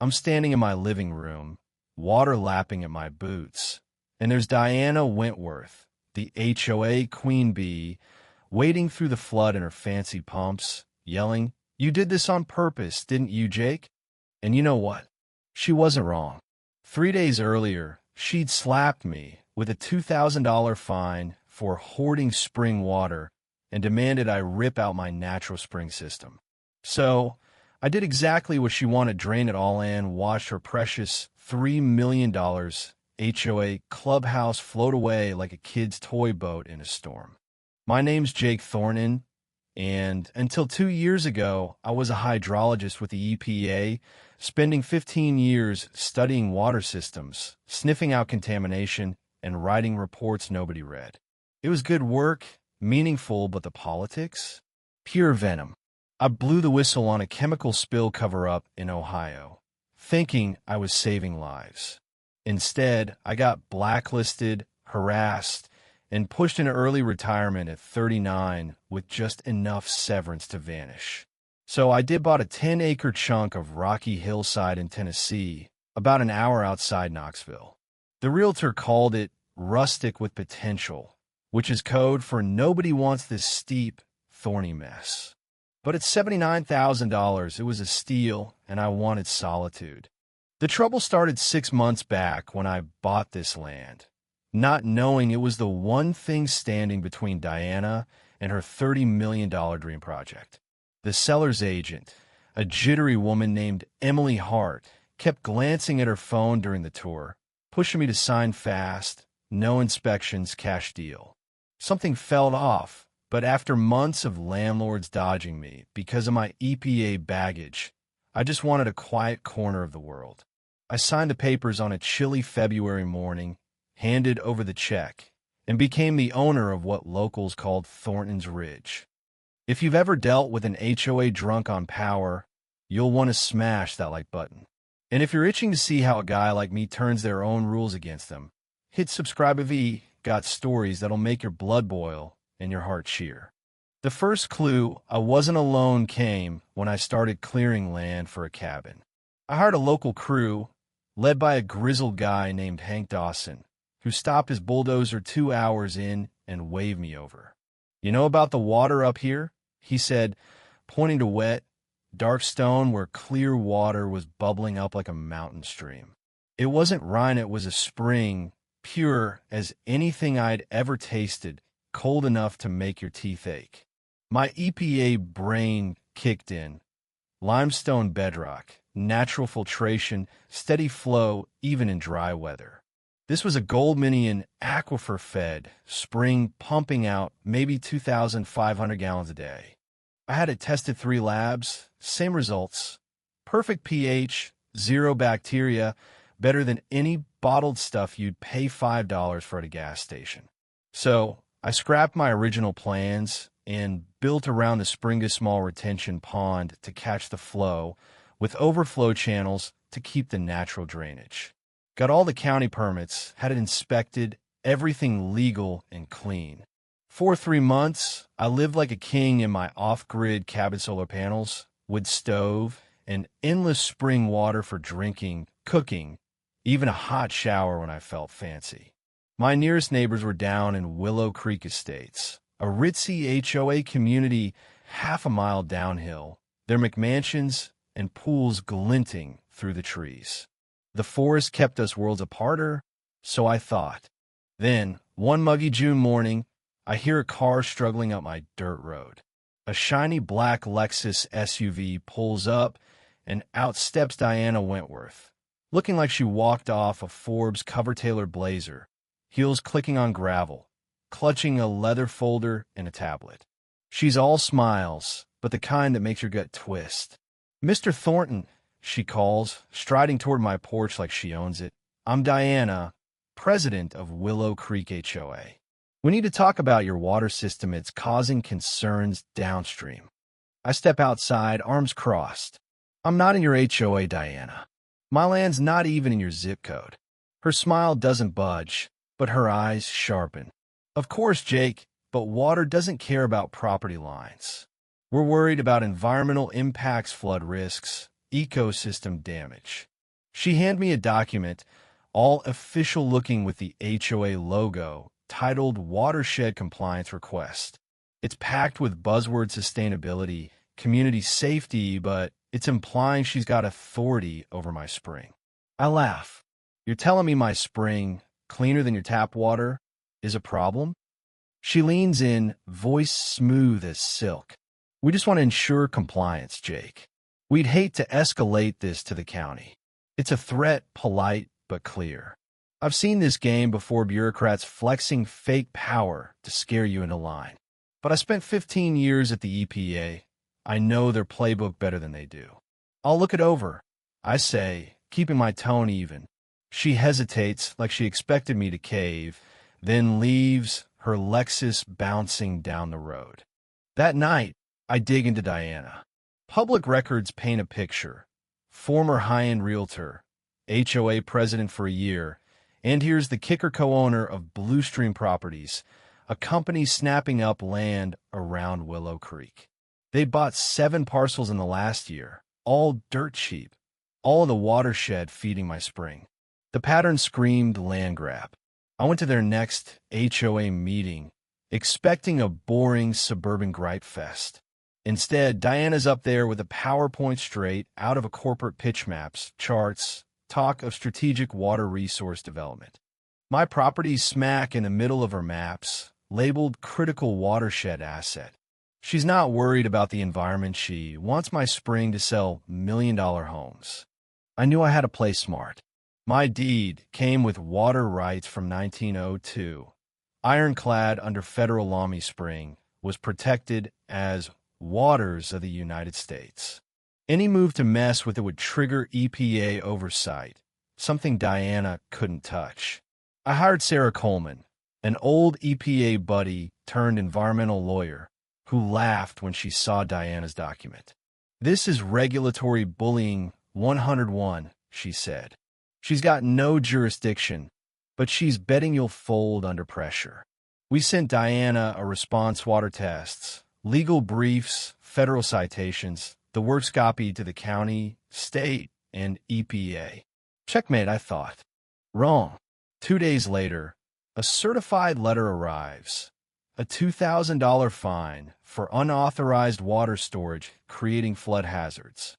I'm standing in my living room, water lapping at my boots, and there's Diana Wentworth, the HOA queen bee, wading through the flood in her fancy pumps, yelling, "You did this on purpose, didn't you, Jake?" And you know what? She wasn't wrong. 3 days earlier, she'd slapped me with a $2,000 fine for hoarding spring water and demanded I rip out my natural spring system. So, I did exactly what she wanted, drain it all in, watched her precious $3 million HOA clubhouse float away like a kid's toy boat in a storm. My name's Jake Thornton, and until 2 years ago, I was a hydrologist with the EPA, spending 15 years studying water systems, sniffing out contamination, and writing reports nobody read. It was good work, meaningful, but the politics? Pure venom. I blew the whistle on a chemical spill cover-up in Ohio, thinking I was saving lives. Instead, I got blacklisted, harassed, and pushed into early retirement at 39 with just enough severance to vanish. So I did bought a 10-acre chunk of rocky hillside in Tennessee, about an hour outside Knoxville. The realtor called it rustic with potential, which is code for nobody wants this steep, thorny mess. But at $79,000, it was a steal, and I wanted solitude. The trouble started 6 months back when I bought this land, not knowing it was the one thing standing between Diana and her $30 million dream project. The seller's agent, a jittery woman named Emily Hart, kept glancing at her phone during the tour, pushing me to sign fast, no inspections, cash deal. Something felt off. But after months of landlords dodging me because of my EPA baggage, I just wanted a quiet corner of the world. I signed the papers on a chilly February morning, handed over the check, and became the owner of what locals called Thornton's Ridge. If you've ever dealt with an HOA drunk on power, you'll want to smash that like button. And if you're itching to see how a guy like me turns their own rules against them, hit subscribe if you got stories that'll make your blood boil and your heart cheer. The first clue I wasn't alone came when I started clearing land for a cabin. I hired a local crew, led by a grizzled guy named Hank Dawson, who stopped his bulldozer 2 hours in and waved me over. "You know about the water up here?" he said, pointing to wet, dark stone where clear water was bubbling up like a mountain stream. It wasn't Rhine, it was a spring, pure as anything I'd ever tasted, cold enough to make your teeth ache. My EPA brain kicked in. Limestone bedrock, natural filtration, steady flow even in dry weather. This was a gold minion aquifer-fed spring pumping out maybe 2,500 gallons a day. I had it tested 3 labs, same results. Perfect pH, 0 bacteria, better than any bottled stuff you'd pay $5 for at a gas station. So, I scrapped my original plans and built around the spring a small retention pond to catch the flow, with overflow channels to keep the natural drainage. Got all the county permits, had it inspected, everything legal and clean. For 3 months, I lived like a king in my off-grid cabin solar panels, wood stove, and endless spring water for drinking, cooking, even a hot shower when I felt fancy. My nearest neighbors were down in Willow Creek Estates, a ritzy HOA community half a mile downhill, their McMansions and pools glinting through the trees. The forest kept us worlds aparter, so I thought. Then, one muggy June morning, I hear a car struggling up my dirt road. A shiny black Lexus SUV pulls up, and out steps Diana Wentworth, looking like she walked off a Forbes cover-tailored blazer, heels clicking on gravel, clutching a leather folder and a tablet. She's all smiles, but the kind that makes your gut twist. "Mr. Thornton," she calls, striding toward my porch like she owns it. "I'm Diana, president of Willow Creek HOA. We need to talk about your water system. It's causing concerns downstream." I step outside, arms crossed. "I'm not in your HOA, Diana. My land's not even in your zip code." Her smile doesn't budge, but her eyes sharpen. "Of course, Jake, but water doesn't care about property lines. We're worried about environmental impacts, flood risks, ecosystem damage. She handed me a document, all official looking with the HOA logo, titled Watershed Compliance Request. It's packed with buzzword sustainability, community safety, but it's implying she's got authority over my spring. I laugh. You're telling me my spring, cleaner than your tap water, is a problem? She leans in, voice smooth as silk. We just want to ensure compliance, Jake. We'd hate to escalate this to the county. It's a threat, polite but clear. I've seen this game before, bureaucrats flexing fake power to scare you into line. But I spent 15 years at the EPA. I know their playbook better than they do. I'll look it over, I say, keeping my tone even. She hesitates like she expected me to cave, then leaves, her Lexus bouncing down the road. That night, I dig into Diana. Public records paint a picture. Former high-end realtor, HOA president for a year, and here's the kicker, co-owner of Bluestream Properties, a company snapping up land around Willow Creek. They bought 7 parcels in the last year, all dirt cheap, all of the watershed feeding my spring. The pattern screamed land grab. I went to their next HOA meeting, expecting a boring suburban gripe fest. Instead, Diana's up there with a PowerPoint straight out of a corporate pitch, maps, charts, talk of strategic water resource development. My property's smack in the middle of her maps, labeled critical watershed asset. She's not worried about the environment. She wants my spring to sell million-dollar homes. I knew I had to play smart. My deed came with water rights from 1902. Ironclad under federal law, my spring was protected as waters of the United States. Any move to mess with it would trigger EPA oversight, something Diana couldn't touch. I hired Sarah Coleman, an old EPA buddy turned environmental lawyer, who laughed when she saw Diana's document. This is regulatory bullying 101, she said. She's got no jurisdiction, but she's betting you'll fold under pressure. We sent Diana a response, water tests, legal briefs, federal citations, the works copy to the county, state, and EPA. Checkmate, I thought. Wrong. 2 days later, a certified letter arrives. A $2,000 fine for unauthorized water storage creating flood hazards.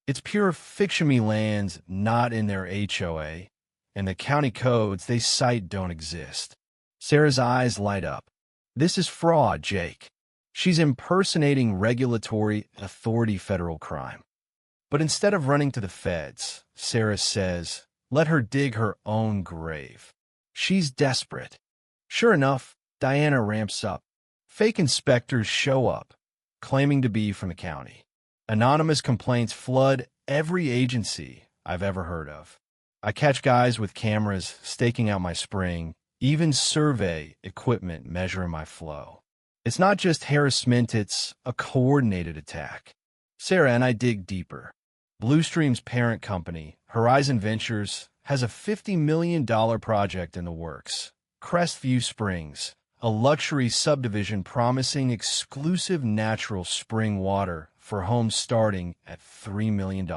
It's pure fiction. Me lands not in their HOA, and the county codes they cite don't exist. Sarah's eyes light up. This is fraud, Jake. She's impersonating regulatory authority, federal crime. But instead of running to the feds, Sarah says, let her dig her own grave. She's desperate. Sure enough, Diana ramps up. Fake inspectors show up, claiming to be from the county. Anonymous complaints flood every agency I've ever heard of. I catch guys with cameras staking out my spring, even survey equipment measuring my flow. It's not just harassment, it's a coordinated attack. Sarah and I dig deeper. Bluestream's parent company, Horizon Ventures, has a $50 million project in the works. Crestview Springs, a luxury subdivision promising exclusive natural spring water for homes starting at $3 million.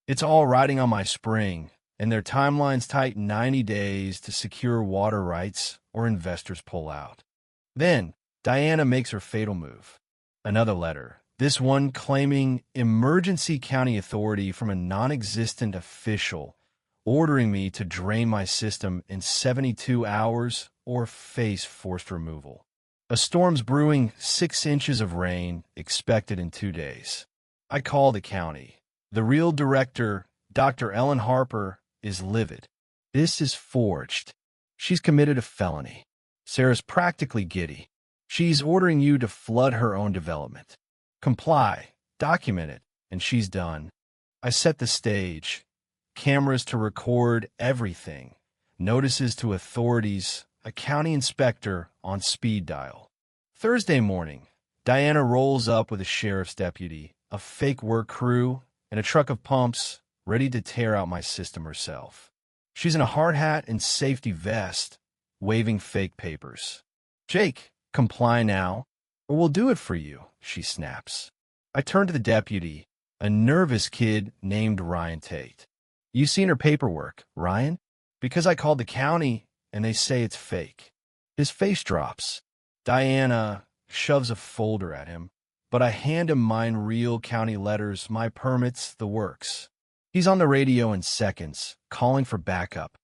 It's all riding on my spring, and their timeline's tight, 90 days to secure water rights or investors pull out. Then, Diana makes her fatal move. Another letter, this one claiming emergency county authority from a non-existent official, ordering me to drain my system in 72 hours or face forced removal. A storm's brewing, 6 inches of rain expected in 2 days. I call the county. The real director, Dr. Ellen Harper, is livid. This is forged. She's committed a felony. Sarah's practically giddy. She's ordering you to flood her own development. Comply, document it, and she's done. I set the stage. Cameras to record everything. Notices to authorities. A county inspector on speed dial. Thursday morning, Diana rolls up with a sheriff's deputy, a fake work crew, and a truck of pumps ready to tear out my system herself. She's in a hard hat and safety vest, waving fake papers. Jake, comply now, or we'll do it for you, she snaps. I turn to the deputy. a nervous kid named Ryan Tate. You seen her paperwork, Ryan? Because I called the county and they say it's fake. His face drops. Diana shoves a folder at him, but I hand him mine real county letters, my permits, the works. He's on the radio in seconds, calling for backup.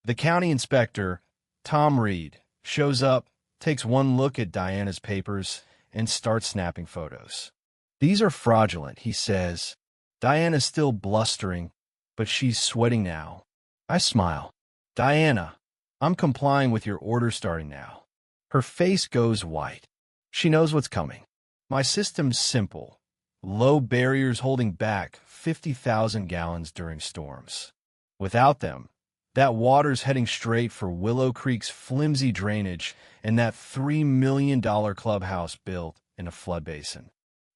The county inspector, Tom Reed, shows up, takes one look at Diana's papers, and starts snapping photos. These are fraudulent, he says. Diana's still blustering, but she's sweating now. I smile. Diana, I'm complying with your order starting now. Her face goes white. She knows what's coming. My system's simple. Low barriers holding back 50,000 gallons during storms. Without them, that water's heading straight for Willow Creek's flimsy drainage and that $3 million clubhouse built in a flood basin.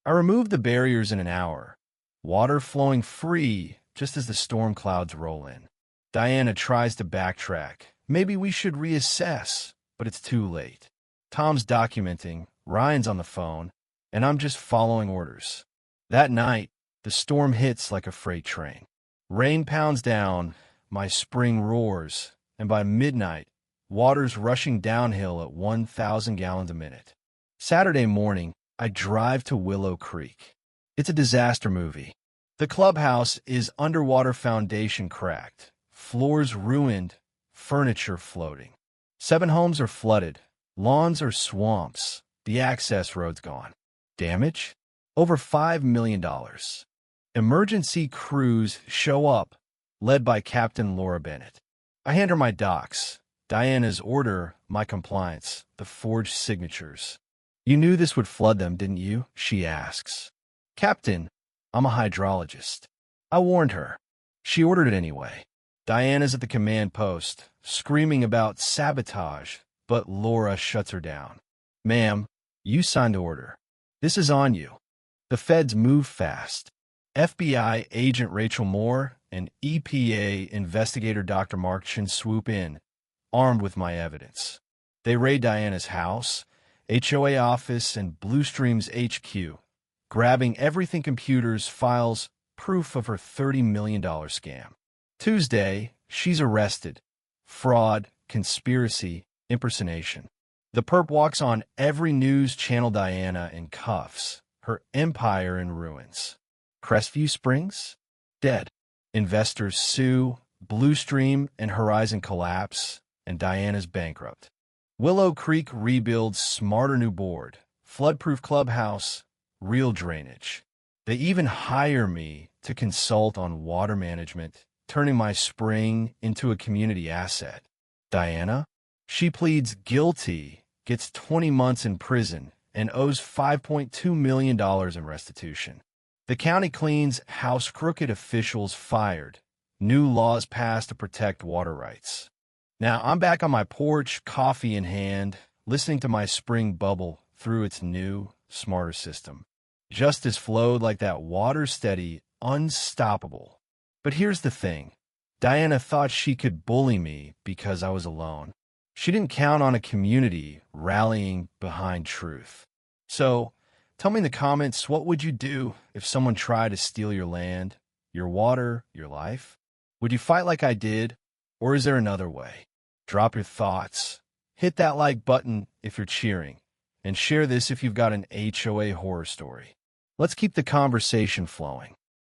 I removed the barriers in an hour, water flowing free just as the storm clouds roll in. Diana tries to backtrack. Maybe we should reassess, but it's too late. Tom's documenting, Ryan's on the phone, and I'm just following orders. That night, the storm hits like a freight train. Rain pounds down, my spring roars, and by midnight, water's rushing downhill at 1,000 gallons a minute. Saturday morning, I drive to Willow Creek. It's a disaster movie. The clubhouse is underwater, foundation cracked, floors ruined, furniture floating. 7 homes are flooded, lawns are swamps, the access road's gone. Damage? Over $5 million. Emergency crews show up, led by Captain Laura Bennett. I hand her my docs, Diana's order, my compliance, the forged signatures. You knew this would flood them, didn't you? She asks. Captain, I'm a hydrologist. I warned her. She ordered it anyway. Diana's at the command post, screaming about sabotage, but Laura shuts her down. Ma'am, you signed the order. This is on you. The feds move fast. FBI agent Rachel Moore and EPA investigator Dr. Mark Chin swoop in, armed with my evidence. They raid Diana's house, HOA office, and Blue Stream's HQ, grabbing everything: computers, files, proof of her $30 million scam. Tuesday, she's arrested. Fraud, conspiracy, impersonation. The perp walks on every news channel. Diana in cuffs, her empire in ruins. Crestview Springs? Dead. Investors sue, Blue Stream and Horizon collapse, and Diana's bankrupt. Willow Creek rebuilds smarter new board, floodproof clubhouse, real drainage. They even hire me to consult on water management, turning my spring into a community asset. Diana? She pleads guilty, gets 20 months in prison, and owes $5.2 million in restitution. The county cleans house, crooked officials fired, new laws passed to protect water rights. Now I'm back on my porch, coffee in hand, listening to my spring bubble through its new, smarter system. Justice flowed like that water, steady, unstoppable. But here's the thing. Diana thought she could bully me because I was alone. She didn't count on a community rallying behind truth. So, tell me in the comments, what would you do if someone tried to steal your land, your water, your life? Would you fight like I did, or is there another way? Drop your thoughts. Hit that like button if you're cheering, and share this if you've got an HOA horror story. Let's keep the conversation flowing.